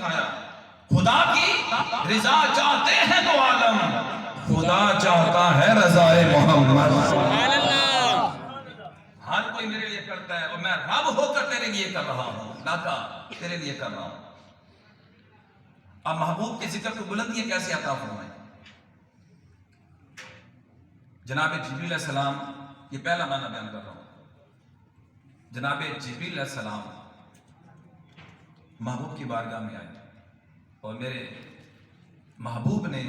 دکھایا. خدا کی رضا چاہتے ہیں تو عالم، خدا چاہتا ہے رضائے محمد. ہر کوئی میرے لیے کرتا ہے اور میں رب ہو کر تیرے لیے کر رہا ہوں. لاکا تیرے لیے کر رہا ہوں. اب محبوب کے ذکر کو بلندی کیسے عطا فرمائیں؟ جناب جبریل علیہ السلام، یہ پہلا معنی بیان کر رہا ہوں. جناب جبریل علیہ السلام محبوب کی بارگاہ میں آئے اور میرے محبوب نے،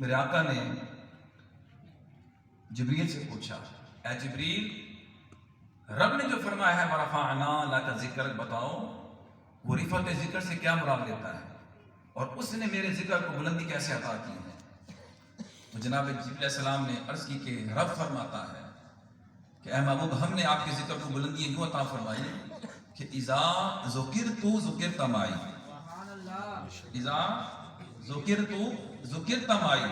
میرے آقا نے جبریل سے پوچھا، اے جبریل، رب نے جو فرمایا ہے وَرَفَعْنَا لَكَ ذِكْرَكَ، بتاؤ وہ رفعت ذکر سے کیا مراد لیتا ہے اور اس نے میرے ذکر کو بلندی کیسے عطا کی ہے؟ تو جناب جبریل علیہ السلام نے عرض کی کہ رب فرماتا ہے کہ اے محبوب، ہم نے آپ کے ذکر کو بلندی یوں عطا فرمائی کہ اذا ذکرت ذکرت معی، اذا ذکرت ذکرت معی.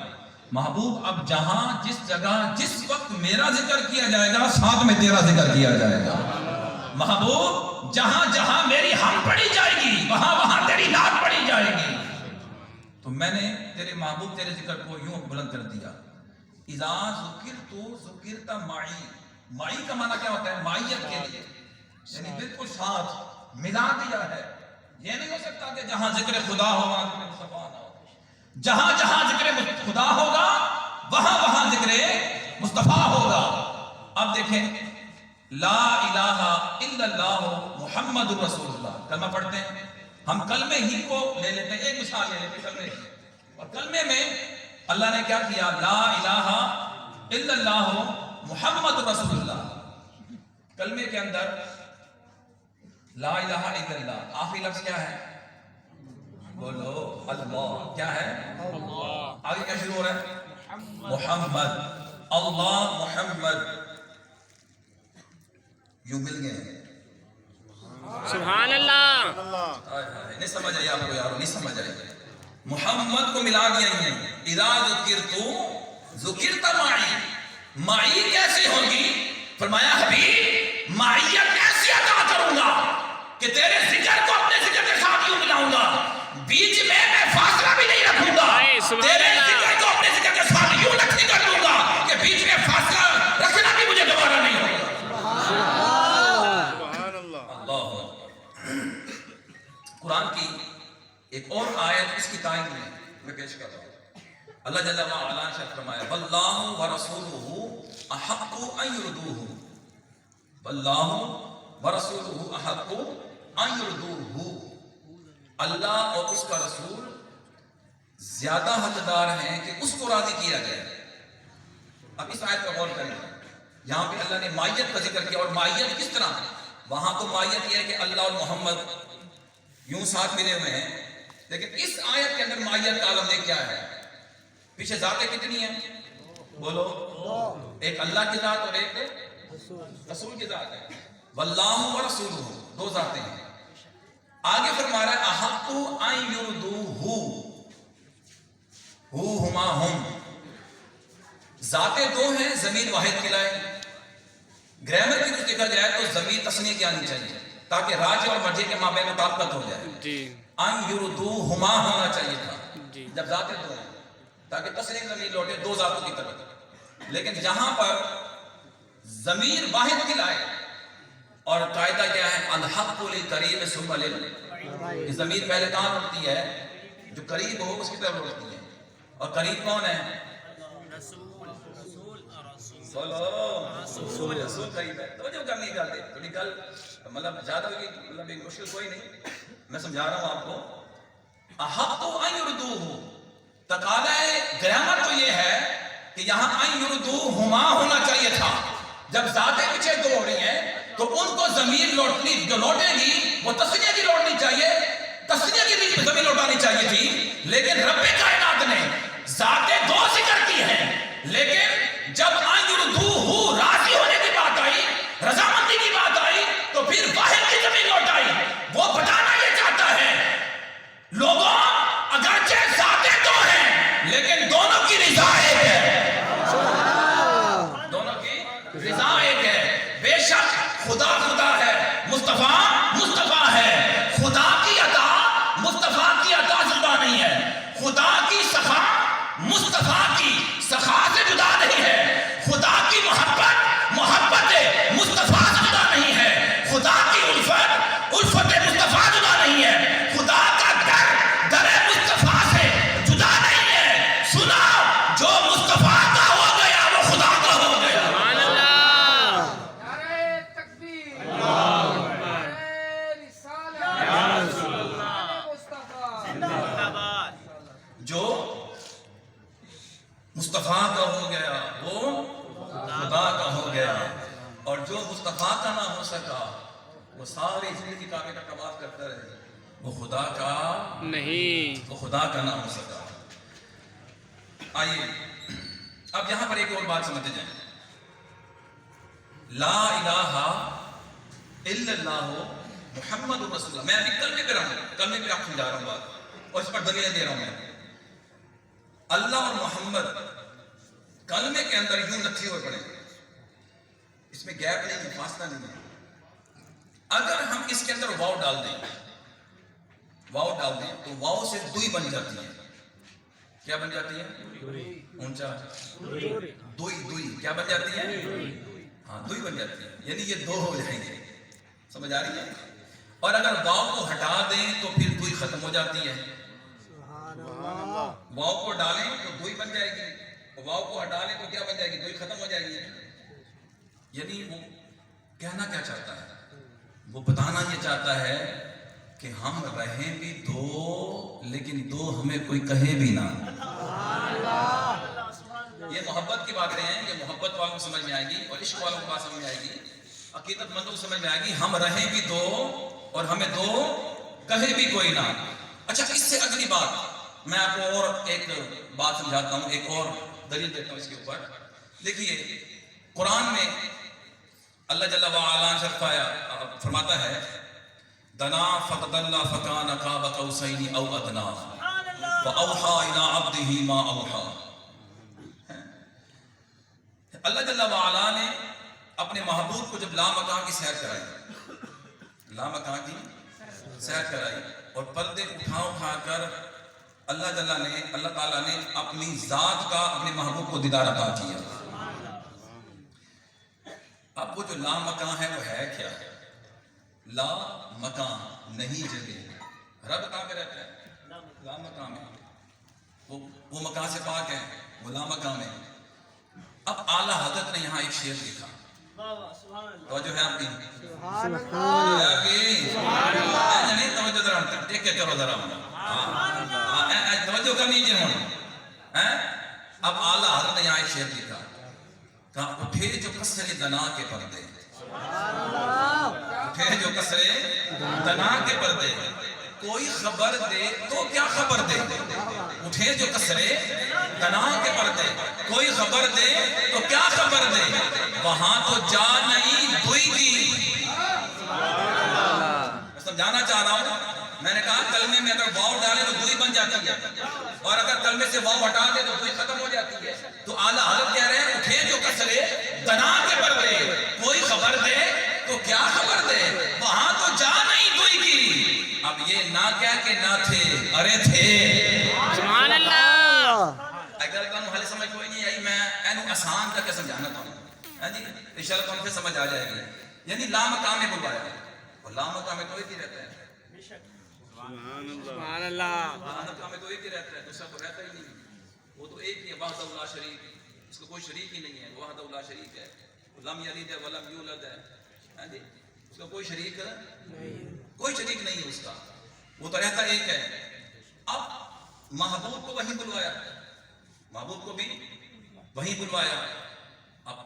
محبوب اب جہاں، جس جگہ، جس وقت میرا ذکر کیا جائے گا ساتھ میں تیرا ذکر کیا جائے گا. محبوب جہاں جہاں میری ہم پڑھی جائے گی وہاں وہاں تیری نعت پڑھی جائے گی. تو میں نے تیرے محبوب تیرے ذکر کو یوں بلند کر دیا. اذا ذکرت ذکرت معی، معی کا معنی کیا ہوتا ہے؟ معیت کے لیے، یعنی بالکل ساتھ ملا دیا ہے. یہ نہیں ہو سکتا کہ جہاں ذکر خدا ہو وہاں ذکر مصطفیٰ نہ ہو. جہاں جہاں ذکر خدا ہوگا وہاں وہاں ذکر مصطفیٰ ہوگا. اب دیکھیں، لا الہ الا اللہ محمد رسول اللہ کلمہ پڑھتے ہیں ہم. کلمے ہی کو لے لیتے ہیں، ایک مثال لے لیتے ہیں کلمے کی. اور کلمے میں اللہ نے کیا کیا؟ لا الہ الا اللہ محمد رسول اللہ. کلمے کے اندر لا الہ الا اللہ، آخری لفظ کیا ہے؟ بولو اللہ. کیا ہے؟ اللہ. آگے کیا شروع ہو رہا ہے؟ محمد. اللہ محمد یوں مل گئے. سبحان اللہ. نہیں سمجھ آئی آپ کو یارو؟ نہیں سمجھ آئی. محمد کو ملا دیا ہی ہے. اذا ذکرت ذکرت معی. معی کیسے ہوگی؟ فرمایا حبیب معیت ایسی عطا کروں گا کہ تیرے ذکر کو اپنے ذکر کے ساتھ یوں ملاؤں گا، بیچ میں فاصلہ بھی نہیں رکھوں گا. تیرے ذکر کو اپنے ذکر کے ساتھ یوں لکھی کر دوں گا کہ بیچ میں فاصلہ رکھنا بھی مجھے دوبارہ نہیں ہوگا. قرآن کی ایک اور آیت اس کی تائید میں پیش کر رہا ہوں. اللہ جل وعلا نے فرمایا واللہ ورسولہ احق ان یرضوہ، واللہ ورسولہ احق ان یرضوہ. اللہ اور اس کا رسول زیادہ حقدار ہیں کہ اس کو راضی کیا جائے. اب اس آیت پر غور کریں. یہاں پہ اللہ نے مائیت کا ذکر کیا، اور مائیت کس طرح ہے؟ وہاں تو مائیت یہ ہے کہ اللہ اور محمد یوں ساتھ ملے ہوئے ہیں، لیکن اس آیت کے اندر مائیت کا عالم کیا ہے؟ پیچھے ذاتیں کتنی ہیں؟ بولو. ایک اللہ کی ذات اور ایک رسول کی ذات ہے. واللہ ورسولہ، دو ذاتیں ہیں. آگے فرما رہا ہے احق ان یرضوہ، ہما ہم. ذاتیں دو ہیں، ضمیر واحد کی لائے. گرامر کی کچھ دیکھا جائے تو ضمیر تثنیہ کی آنی چاہیے تاکہ راجع اور مرجع کے مابین مطابقت ہو جائے. ان یرضوہما ہونا چاہیے تھا جب ذاتیں دو ہیں تاکہ تثنیہ ضمیر لوٹے دو ذاتوں کی طرف. لیکن یہاں پر ضمیر واحد کی لائے اور قاعدہ کیا ہے؟ الحق للقریب ثم لل. ضمیر پہلے کہاں لوٹتی ہے؟ جو قریب ہو اس کی طرف لوٹتی ہے. اور قریب کون ہے؟ رسول قریب ہے. توجہ کرنے کی گل ہے، تھوڑی گل مطلب زیادہ ہوگی، مطلب ایک مشکل کوئی نہیں، میں سمجھا رہا ہوں آپ کو. احق ان یرضوہ، تقاضا گرامر تو یہ ہے کہ یہاں ان یرضوہما ہونا چاہیے تھا. جب ذاتیں پیچھے دو ہو رہی ہیں تو ان کو ضمیر لوٹنی جو لوٹے گی وہ تسنیہ کی لوٹنی چاہیے، تسنیہ کی بھی ضمیر لوٹانی چاہیے تھی. لیکن رب کائنات نے ذاتیں دو ذکر کی ہیں، لیکن جب ان یرضوہ راضی ہونے کی بات آئی، رضامندی کی بات آئی، تو پھر واحد کی ضمیر لوٹ آئی. وہ بتانا یہ چاہتا ہے لوگوں اگرچہ ذاتیں دو ہیں لیکن دونوں کی رضا ایک ہے. دونوں کی رضا ایک ہے. بے شک خدا خدا ہے، مصطفیٰ مصطفیٰ ہے. خدا کی عطا مصطفیٰ کی خدا کی سخا مصطفیٰ کی سخا سے جدا نہیں ہے. خدا کی محبت محبت مصطفیٰ سے جدا نہیں ہے. خدا کی الفت الفت مصطفیٰ جدا نہیں ہے. خدا کا در در مصطفیٰ سے جدا نہیں ہے. سنا جو مصطفیٰ کا ہو گیا وہ خدا کا ہو گیا. سبحان اللہ. نعرہ تکبیر، نعرہ رسالت، نعرہ مصطفیٰ. جو مصطفیٰ کا ہو گیا وہ خدا کا ہو گیا. اور جو مصطفیٰ کا نہ ہو سکا وہ ساری زندگی کعبے کا طواف کرتا رہے, وہ خدا کا نہیں. وہ خدا کا نہ ہو سکا. آئیے اب یہاں پر ایک اور بات سمجھتے جائیں. لا الہ الا اللہ محمد رسول اللہ. میں ابھی کلمے پہ رہا ہوں, کلمے پہ آپ سمجھا رہا ہوں بات اور اس پر دلیلیں دے رہا ہوں. میں اللہ اور محمد کلمے کے اندر یوں نتھے ہوئے پڑے, اس میں گیپ نہیں ہے, فاصلہ نہیں ہے. اگر ہم اس کے اندر واو ڈال دیں تو واو سے دوئی بن جاتی ہے. کیا بن جاتی ہے؟ اونچا دوئی کیا بن جاتی ہے؟ ہاں دوئی بن جاتی ہے, یعنی یہ دو ہو جائیں گے. سمجھ آ رہی ہے؟ اور اگر واو کو ہٹا دیں تو پھر دوئی ختم ہو جاتی ہے. واو کو ڈالیں تو دوئی بن جائے گی, واو کو ہٹا لیں تو کیا بن جائے گی؟ دوئی ختم ہو جائے گی. یعنی وہ کہنا کیا چاہتا ہے؟ وہ بتانا یہ چاہتا ہے کہ ہم رہیں بھی دو لیکن دو ہمیں کوئی کہے بھی نہ. یہ محبت کی باتیں ہیں, یہ محبت والوں کو سمجھ میں آئے گی اور عشق والوں کو بات سمجھ میں آئے گی, عقیدت مندوں کو سمجھ میں آئے گی. ہم رہیں بھی دو اور ہمیں دو کہے بھی کوئی نہ. اچھا اس سے اگلی بات میں آپ کو اور ایک بات سمجھاتا ہوں, ایک اور دلیل دیتا ہوں اس کے اوپر. دیکھیے قرآن میں اللہ جل وعلا فرماتا ہے دنا فقدل فکان قاب قوسین او ادنا واوحى الى عبده ما اوحى. اللہ جل وعلا نے اپنے محبوب کو جب لامکان کی سیر کرائی, لامکان کی سیر کرائی اور پردے اٹھا کر اللہ تعالیٰ نے اپنی ذات کا اپنے محبوب کو دیدار عطا کیا. اب وہ جو لا مکان ہے وہ ہے کیا؟ لا مکان نہیں جگہ. رب کہاں پہ رہتا ہے؟ لا مکان میں. وہ مکان سے پاک ہے, وہ لا مکان میں. اب اعلیٰ حضرت نے یہاں ایک شعر لکھا, توجہ ہے آپ کی؟ توجہ ذرا دیکھ کے کرو ذرا, توجہ کرنی چاہیے. اب اعلیٰ حضرت نے یہاں ایک شعر لکھا, کہا اٹھے جو کسرے دنا کے پردے, اٹھے جو کسرے دنا کے پردے, کوئی خبر دے تو کیا خبر دے. اٹھے جو کسرے دنا کے پردے, کوئی خبر دے تو کیا خبر دے, وہاں تو جا نہیں دوئی کی. سمجھانا چاہ رہا ہوں, میں نے کہا کلمے میں اگر واو ڈالے تو دوئی بن جاتی ہے, اور اگر کلمے سے واو ہٹا دے تو دوئی ختم ہو جاتی ہے. تو اعلیٰ حضرت کہہ رہے ہیں اٹھے جو کسرے دنا کے پردے, کوئی خبر دے تو کیا خبر دے, وہاں تو جا نہیں دوئی کی. اب یہ نہ کہہ کے نہ تھے, ارے تھے. سبحان اللہ. اگر تمہیں حل سمجھ کوئی نہیں آئی, میں اینو آسان کر کے سمجھانا چاہوں گا جی, انشاءاللہ تم سے سمجھ آ جائے گی. یعنی لامکان میں بلوایا, اور لامکان میں تو ایک ہی رہتا ہے. سبحان اللہ. لامکان میں تو ایک ہی رہتا ہے, دوسرا تو رہتا ہی نہیں. وہ تو ایک ہی ہے, وحدہ لا شریک, اس کا کوئی شریک ہی نہیں ہے. وحدہ لا شریک ہے, لم یلد ولم یولد ہے جی, اس کا کوئی شریک کوئی شریک نہیں ہے اس کا, وہ تو رہتا ایک ہے. اب محبوب کو وہیں بلوایا, محبوب کو بھی وہیں بلوایا. اب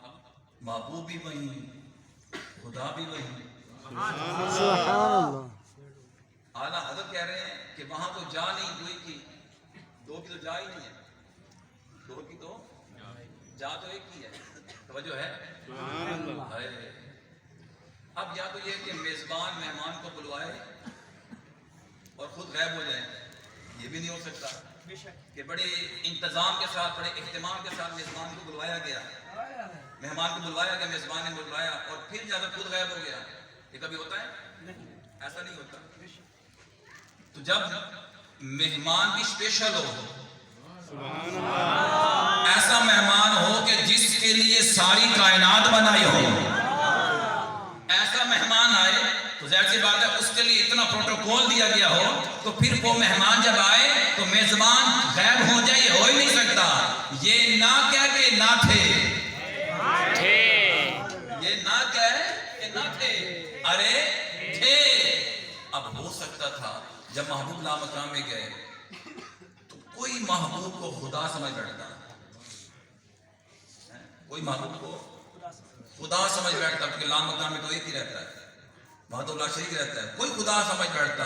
محبوب بھی وہیں, خدا بھی وہیں. اعلیٰ حضرت کہہ رہے ہیں کہ وہاں تو جا نہیں دوئی کی, دو کی تو جا ہی نہیں ہے, دو کی تو جا تو ایک ہی ہے. توجہ ہے؟ اب یا تو یہ کہ میزبان مہمان کو بلوائے اور خود غائب ہو جائے, یہ بھی نہیں ہو سکتا کہ بڑے انتظام کے ساتھ, بڑے اہتمام کے ساتھ میزبان کو بلوایا گیا, مہمان کو بلوایا گیا, میزبان نے بلوایا اور پھر جا کر خود غائب ہو گیا. یہ کبھی ہوتا ہے؟ ایسا نہیں ہوتا. تو جب مہمان بھی اسپیشل ہو, ایسا مہمان ہو کہ جس کے لیے ساری کائنات بنائی ہو. ایسا مہمان آئے تو ظاہر سی بات ہے اس کے لیے اتنا پروٹوکول دیا گیا ہو, تو پھر وہ مہمان جب آئے تو میزبان غائب ہو جائے, یہ ہو ہی نہیں سکتا. یہ نہ کہہ کہ نہ تھے, یہ نہ کہہ کہ نہ تھے, ارے تھے. اب ہو سکتا تھا جب محبوب لامقام میں گئے تو کوئی محبوب کو خدا سمجھ بیٹھتا, کوئی محبوب کو خدا سمجھ بیٹھتا, کیونکہ لامقام میں تو ایک ہی رہتا ہے, وہاں تو اللہ شریک رہتا ہے, کوئی خدا سمجھ بیٹھتا.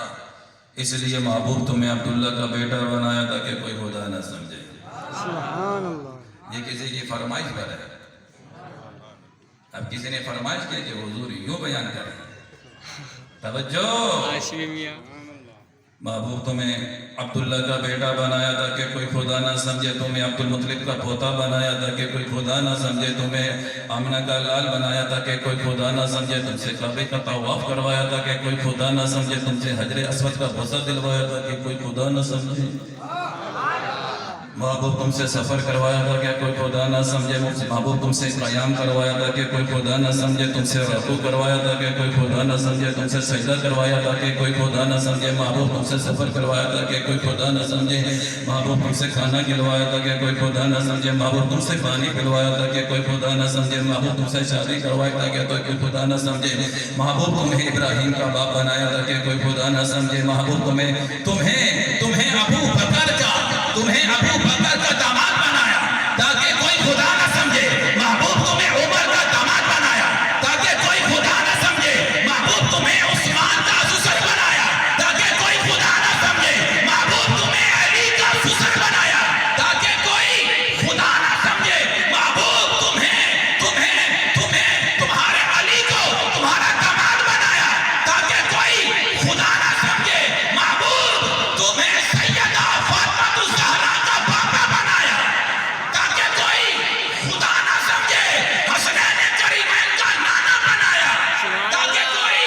اس لیے محبوب تمہیں عبداللہ کا بیٹا بنایا تھا کہ کوئی خدا نہ سمجھے. سبحان اللہ. یہ کسی کی فرمائش پر ہے. اب کسی نے فرمائش کی کہ حضور یوں بیان کریں, توجہ. ہاشمی میاں. محبوب تمہیں عبداللہ کا بیٹا بنایا تھا کہ کوئی خدا نہ سمجھے, تمہیں عبد المطلب کا پوتا بنایا تھا کہ کوئی خدا نہ سمجھے, تمہیں آمنہ کا لال بنایا تھا کہ کوئی خدا نہ سمجھے, تم سے کعبے کا طواف کروایا تھا کہ کوئی خدا نہ سمجھے, تم سے حجر اسود کا بوسہ دلوایا تھا کہ کوئی خدا نہ سمجھے. محبوب تم سے سفر کروایا تھا کہ کوئی خدا نہ سمجھے, محبوب تم سے قیام کروایا تھا کہ کوئی خدا نہ سمجھے, تم سے رکوع کروایا تھا کہ کوئی خدا نہ سمجھے, تم سے سجدہ کروایا تھا کہ کوئی خدا نہ سمجھے. محبوب تم سے سفر کروایا تھا کہ کوئی خدا نہ سمجھے, محبوب تم سے کھانا کھلوایا تھا کہ کوئی خدا نہ سمجھے, محبوب تم سے پانی پلوایا تھا کہ کوئی خدا نہ سمجھے, محبوب تم سے شادی کروایا تھا کہ کوئی خدا نہ سمجھے, محبوب تمہیں ابراہیم کا باپ بنایا تھا کہ کوئی خدا نہ سمجھے, محبوب تمہیں ابو بکر کا داماد بنایا تاکہ کوئی خدا نہ سمجھے, محبوب تمہیں عمر کا داماد بنایا تاکہ کوئی خدا نہ سمجھے, محبوب تمہیں عثمان کا سسر بنایا تاکہ کوئی خدا نہ سمجھے, محبوب تمہیں علی کا سسر بنایا تاکہ کوئی خدا نہ سمجھے, محبوب تمہیں تمہارے علی کو تمہارا داماد بنایا تاکہ کوئی خدا نہ سمجھے, محبوب تمہیں سیدہ فاطمہ الزہرا کا باپا بنایا تاکہ کوئی خدا نہ سمجھے, حسنین کریمین کا نانا بنایا تاکہ کوئی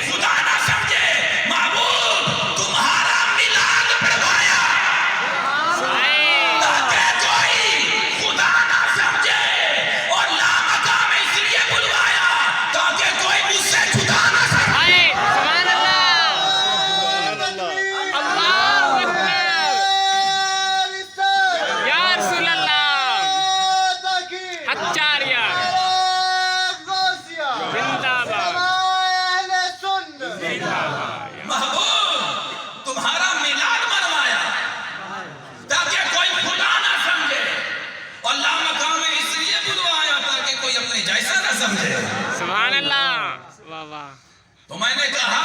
خدا نہ سمجھے, محبوب تمہارا میلاد پڑھوایا تاکہ کوئی خدا نہ سمجھے, اور لامقام اس لیے بلوایا تاکہ کوئی مجھ سے خدا نہ سمجھے. سبحان اللہ. اللہ اکبر. یا رسول اللہ. اچاریا زندہ باد. محبوب تمہارا میلاد منوایا تاکہ کوئی خدا نہ سمجھے, اور لامقام میں اس لیے بلوایا تاکہ کوئی اپنے جیسا نہ سمجھے. سبحان اللہ. واہ واہ. تو میں نے کہا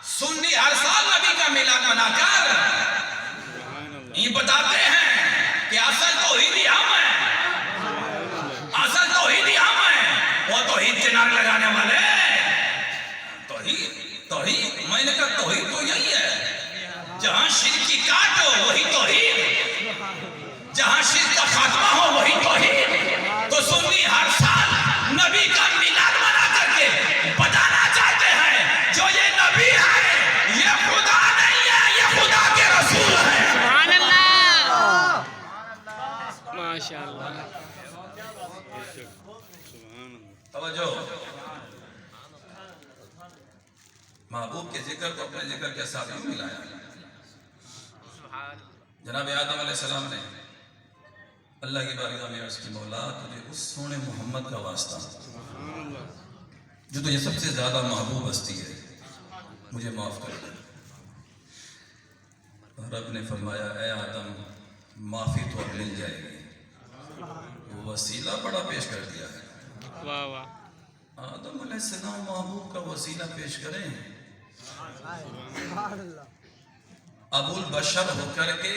سنی ہر سال نبی کا میلاد منا کر یہ بتاتے ہیں کہ اصل توحیدی ہم ہیں, اصل توحیدی ہم ہیں, وہ توحید کے نعرے لگانے والے توحید. میں نے کہا توحید تو یہی ہے, جہاں شرک کی کاٹ ہو وہی توحید, جہاں شرک کا خاتمہ ہو وہی توحید. تو سنی ہر سال نبی کا میلاد منا کر کے بتانا چاہتے ہیں جو یہ نبی ہے یہ خدا نہیں ہے, یہ خدا کے رسول ہے. سبحان اللہ. ماشاء اللہ. توجہ. محبوب کے ذکر کو اپنے ذکر کے ساتھ ہی ملایا. جناب آدم علیہ السلام نے اللہ کی بارگاہ میں عرض کی, مولا تجھے اس سونے محمد کا واسطہ جو تجھے سب سے زیادہ محبوب ہستی ہے, مجھے معاف کر دے. رب نے فرمایا اے آدم معافی تو اب مل جائے گی. وہ وسیلہ بڑا پیش کر دیا ہے. واہ واہ. آدم علیہ السلام محبوب کا وسیلہ پیش کریں, ابو البشر ہو کر کے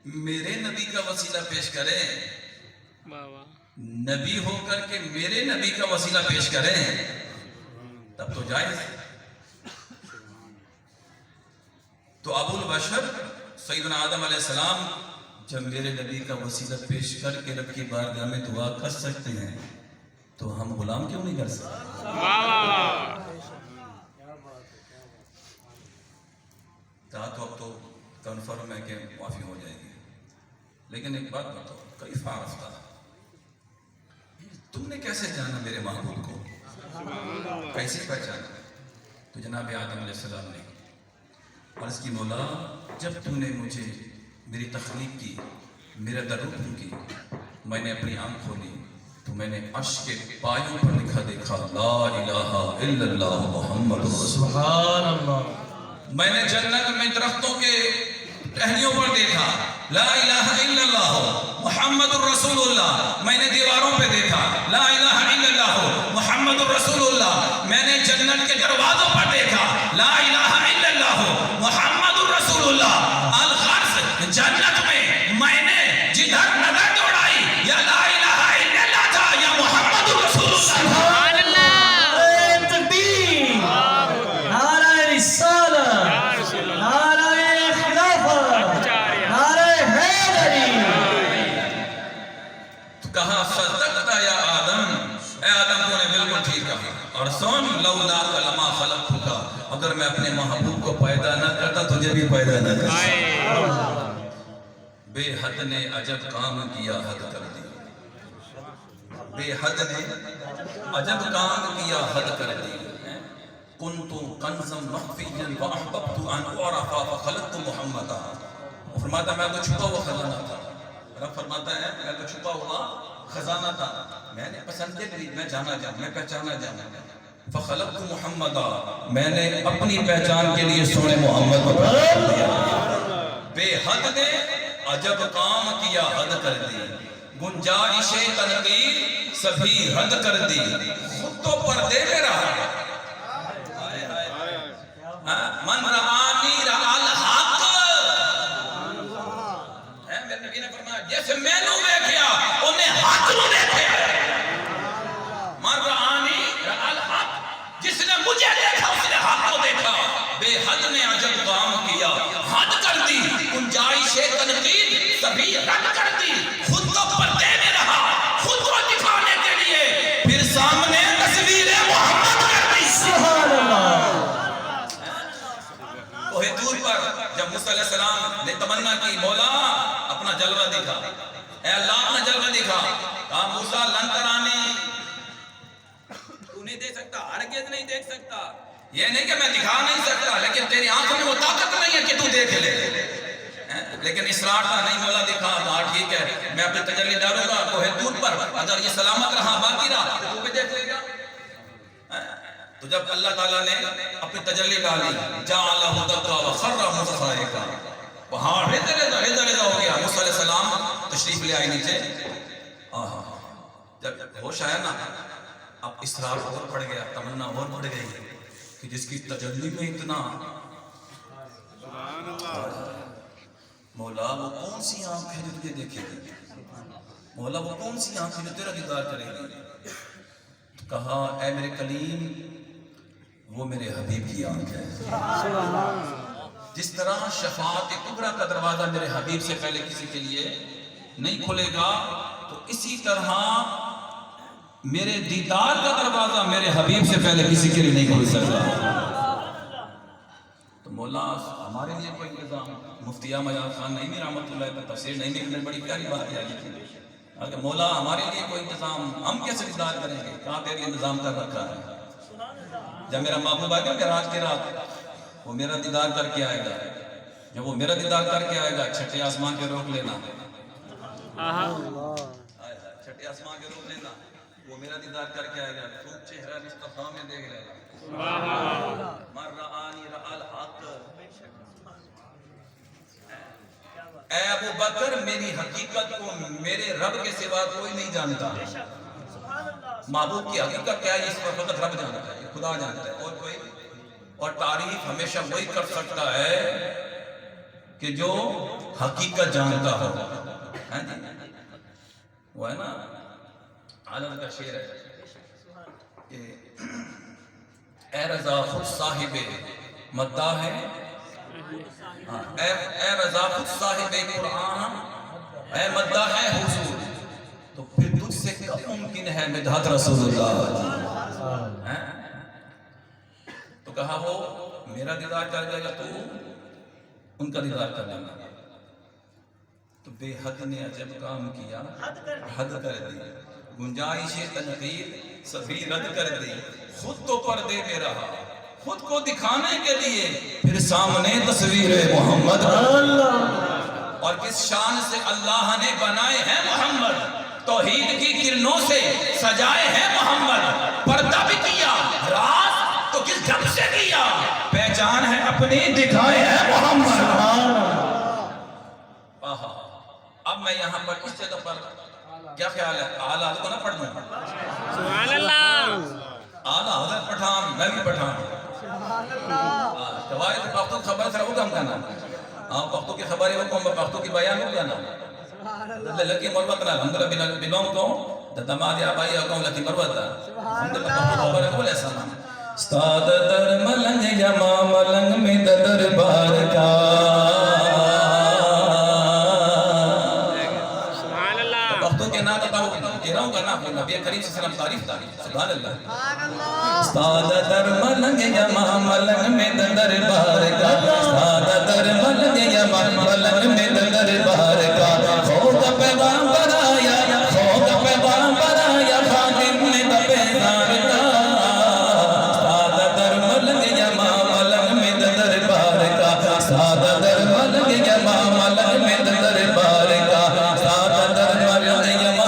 میرے نبی کا وسیلہ پیش کریں, واہ واہ. نبی ہو کر کے میرے نبی کا وسیلہ پیش کریں, تب تو جائز. تو ابو البشر سیدنا آدم علیہ السلام جب میرے نبی کا وسیلہ پیش کر کے رب کی بارگاہ میں دعا کر سکتے ہیں تو ہم غلام کیوں نہیں کر سکتے؟ واہ واہ. کہا تو اب تو کنفرم ہے کہ معافی ہو جائے گی، لیکن ایک بات بتاؤ، کئی فارفتہ تم نے کیسے جانا میرے محبوب کو؟ کیسے پہچانا؟ تو جناب آدم علیہ السلام نے عرض کی مولا جب تم نے مجھے میری تخلیق کی، میرا درود کی، میں نے اپنی آنکھ کھولی تو میں نے عرش کے پایوں پر لکھا دیکھا لا الہ الا اللہ محمد رسول اللہ۔ میں نے جنت میں درختوں کے ٹہنیوں پر دیکھا لا الہ الا اللہ محمد الرسول اللہ۔ میں نے دیواروں پہ دیکھا لا الہ الا اللہ محمد الرسول اللہ۔ میں نے جنت کے دروازوں پر دیکھا لا الہ الا اللہ محمد الرسول اللہ۔ الغرض جنت میں نے جدھر نظر دوڑائی یا لا الہ الا اللہ تھا یا محمد الرسول اللہ۔ سبحان اللہ، تکبیر، نعرہ رسالہ، یا رسول اللہ، نعرہ خلافت، نعرہ حیدری۔ تو کہا صدقت یا آدم، اے آدم تو نے بالکل ٹھیک کہا، اور سن لولا لما خلقتک، اگر میں اپنے محبوب کو پیدا نہ کرتا تجھے بھی پیدا نہ کرتا۔ بے حد نے عجب کام کیا حد کر دی، بے حد نے عجب کام کیا حد کر دی۔ کنت کنزا مخفیا واحببت ان اعرف فخلقت محمدا۔ فرماتا میں تو چھپا ہوا خزانہ تھا، رب فرماتا ہے میں تو چھپا ہوا خزانہ تھا، میں نے پسند کی میں جانا جاؤں، میں پہچانا جاؤں، فخلقت محمدا، میں نے اپنی پہچان کے لیے سونے محمد کو پیدا کیا۔ بے حد نے عجب کام کیا حد کر دی، گنجائش تنقید سبھی رد کر دی، خود تو پردے میں رہا۔ من رآنی رآ الحق، میرے نبی نے فرمایا جیسے میں نے دیکھا انہیں حق نو دیکھا۔ من رآنی رآ الحق، جس نے مجھے دیکھا اس نے حق کو دیکھا۔ بے حد نے عجب کام کیا حد کر دی، گنجائش تنقید سبھی رد کر دی، خود تو پردے میں رہا، خود کو دکھانے کے لیے پھر سامنے تصویر محمد کر دی۔ سبحان اللہ۔ کوہ طور پر جب موسیٰ علیہ السلام نے تمنا کی مولا اپنا جلوہ دکھا، اے اللہ اپنا جلوہ دکھا، کہا موسیٰ لن ترانی، تو نہیں دیکھ سکتا، ہرگز نہیں دیکھ سکتا، یہ نہیں کہ میں دکھا نہیں سکتا لیکن تیری آنکھوں میں وہ طاقت نہیں ہے کہ تو دیکھ لے۔ لیکن اصرار تھا نہیں مولا دکھا، کہا ٹھیک ہے میں اپنی تجلی ڈالوں گا کوہ طور پر، اگر یہ سلامت رہا باقی رہا تو بھی دیکھ لے گا۔ تو جب اللہ تعالیٰ نے اپنی تجلی ڈالی جعلہ دکا وخر موسیٰ صاعقہ، پہاڑ ہدرے ہو گیا، موسیٰ علیہ السلام تشریف لے آئے نیچے۔ جب ہوش آیا نا اب اصرار اور بڑھ گیا، تمنا اور بڑھ گئی کہ جس کی تجلی میں اتنا مولا وہ کون سی آنکھ ہے جو تجھے دیکھے گی، مولا وہ کون سی آنکھ ہے جو تیرا دیدار کرے گی۔ کہا اے میرے کلیم وہ میرے حبیب کی آنکھ ہے۔ جس طرح شفاعت کبریٰ کا دروازہ میرے حبیب سے پہلے کسی کے لیے نہیں کھلے گا، تو اسی طرح میرے دیدار کا دروازہ میرے حبیب سے پہلے کسی کے لیے نہیں کھل سکتا۔ تو مولا ہمارے لیے کوئی انتظام، مفتی مجاز خان نعیمی رحمۃ اللہ پر تفسیر نعیمی میں بڑی پیاری بات آئی تھی کہ مولا ہمارے لیے کوئی انتظام، ہم کیسے دیدار کریں گے، کہاں تیرے لیے انتظام کر رکھا ہے۔ جب میرا محبوب آئے گا معراج کی رات، وہ میرا دیدار کر کے آئے گا، جب وہ میرا دیدار کر کے آئے گا چھٹے آسمان پہ روک لینا، چھٹے آسمان پہ روک لینا، وہ میرا دیدار کر کے آئے گا، تو چہرہ مصطفیٰ میں دیکھ لے گا۔ من رآنی رآ الحق، اے ابو بکر میری حقیقت کو میرے رب کے سوا کوئی نہیں جانتا۔ محبوب کی حقیقت کیا ہے اس پر فقط رب جانتا ہے، خدا جانتا ہے، اور کوئی، اور تعریف ہمیشہ وہی کر سکتا ہے کہ جو حقیقت جانتا ہو۔ وہ ہے نا عالم کا شعر ہے کہ اے رضا خود صاحب مداح ہے، اے رضا خود صاحب قرآن، اے مداح ہے حضور، تو پھر تجھ سے کب ممکن ہے مدحت رسول اللہ۔ تو کہا وہ میرا دیدار کر جائے گا تو ان کا دیدار کر لینا. تو بے حد نے عجب کام کیا, حد کر دی, گنجائش تنقید سبھی رد کر دی, خود تو پردے میں رہا, خود کو دکھانے کے لیے پھر سامنے تصویر محمد, اور کس شان سے اللہ نے بنائے ہیں محمد, توحید کی کرنوں سے سجائے ہیں محمد, پردہ بھی کیا راز تو کس ڈھنگ سے کیا, پہچان ہے اپنی دکھائے ہیں محمد. اب میں یہاں پر اس جگہ پر کیا خیال ہے, اعلیٰ کو نہ پڑھ دوں, سبحان اللہ, اعلیٰ حضرت پٹھان, میں بھی پٹھان, قواعد پختو خبر سر وہ کم کرنا, پختو کی خبر ہے وہ کم, پختو کی بیان ہو کرنا, لکی مروت نہ الحمدللہ بلوں کو دماد آبائی اکاؤں لکی مروت الحمدللہ پختو خبر ہے بولے سامان. استاد در ملنگ یما ملنگ میں دربار کا, گراؤں کا نام نبی کریم صلی اللہ علیہ وسلم تعریف, سبحان اللہ. استاد در ملنگ یما ملنگ میں دربار کا, استاد در ملنگ یما ملنگ میں دربار کا, خود پیغام برایا, خود پیغام برایا خادم نے دبیدار کا, استاد در ملنگ یما ملنگ میں دربار کا, استاد در ملنگ یما ملنگ میں دربار کا, استاد در ملنگ یما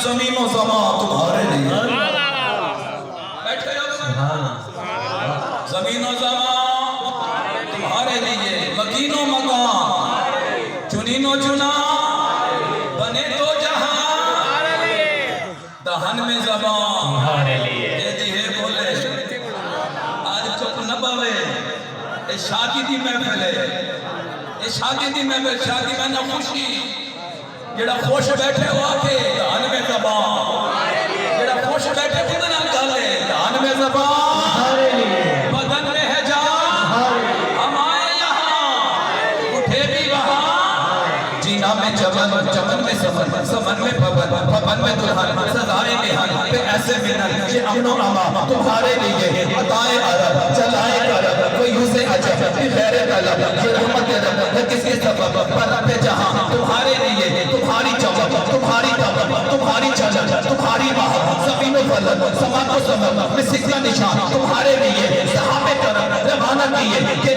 زمین و زمان تمہارے لیے, بیٹھے زمین و زمان تمہارے لیے, مکین و مکان چنین و چنا, بنے تو جہاں دہن میں زبان دیتی ہے بولے, آج چپ نہ پوے, اے شادی دی محفل ہے, اے شادی دی محفل, شادی میں نہ خوشی, جڑا خوش بیٹھے ہو آکے دہن میں زبان, جڑا خوش بیٹھے خود نہ کھلے دہن میں زبان, بدن میں ہے جان ہم آئے یہاں, اٹھے بھی وہاں, جینا میں چمن, چمن میں سمن, سمن میں پھپن, پھپن میں دلہن, سزائے بہن, پھر ایسے منن یہ امن و اما تمہارے لیے, عطائے عرب چلائے کرب, کوئی اسے عجب پھر خیر طلب, یہ رحمت رب ہے کس کے سبب, پر رب جہاں تمہارے لیے, تمہاری چمک, تمہاری دمک, تمہاری چلک, تمہاری بہت, زمین و فلک, سما کو سمک, مسک کا نشان تمہارے لیے, صحابہ کرم روانہ کیے کہ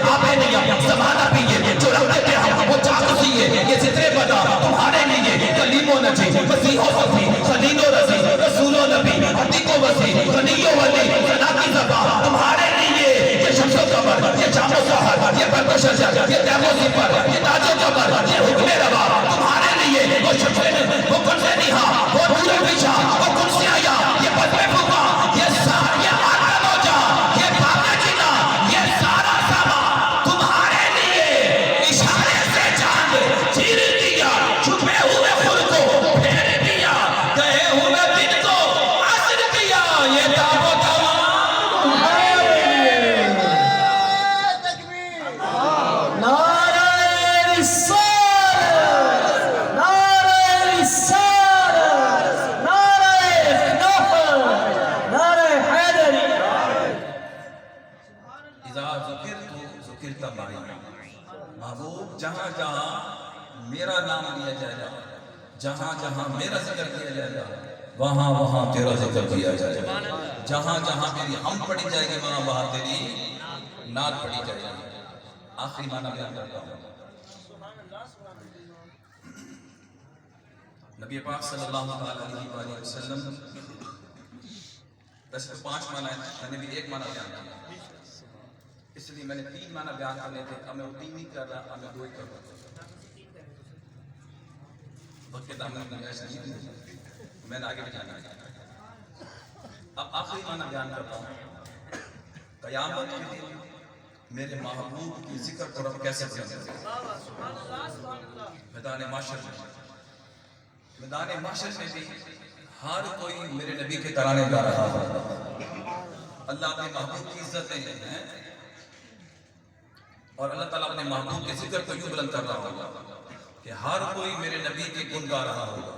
نچے مسیح و صفی خلیل و رضی رسول و نبی عتیق و وسیع غنی و ولی ثنا کی زبان تمہارے لیے یہ شمس و قمر یہ جام و سحر یہ برق و شجر یہ تیغ و سپر یہ تاج و قمر یہ حکم روا تمہارے لیے وہ شمس وہ کن سے نہا وہ نور پیشا وہ کن سے آیا یہ بدر فقا یہ سار یہ آدم و جا یہ پاک جنا یہ سارا سما تمہارے لیے اشارے سے چاند چیر دیا چھپے ہوئے خود کو پھیر دیا گئے ہوئے دن کو عصر کیا یہ تاب و تمام نعرہ رسالت، نعرہ رسالت، نعرہ خلافت، نعرہ حیدری۔ اذا ذکرت ذکرت معی محبوب جہاں جہاں میرا نام لیا جائے گا جہاں جہاں میرا ذکر کیا جائے گا وہاں وہاں تیرا ذکر کیا جائے گا جہاں جہاں میری ہم پڑھی جائے گی وہاں وہاں تیری نعت پڑھی جائے گی آخری معنی بیان کرتا ہوں نبی پاک صلی اللہ علیہ وآلہ وسلم ویسے تو 5 معنی ہیں میں نے بھی ایک معنی بیان کیا اس لیے میں نے 3 معنی بیان کرنے تھے اب میں 3 نہیں کر رہا اب میں 2 ہی کر رہا وقت کے دامن میں ایسا نہیں میں نے آگے بجانا ہے اب آخری معنی بیان کرتا ہوں قیامت کے دن میرے محبوب کی ذکر کو رب کیسے بلند کرے میدان محشر میں بھی ہر کوئی میرے نبی کے ترانے گا رہا ہے اللہ اپنے محبوب کی عزت ہیں اور اللہ تعالیٰ اپنے محبوب کے ذکر کو یوں بلند کر رہا ہوگا کہ ہر کوئی میرے نبی کے گن گا رہا ہوگا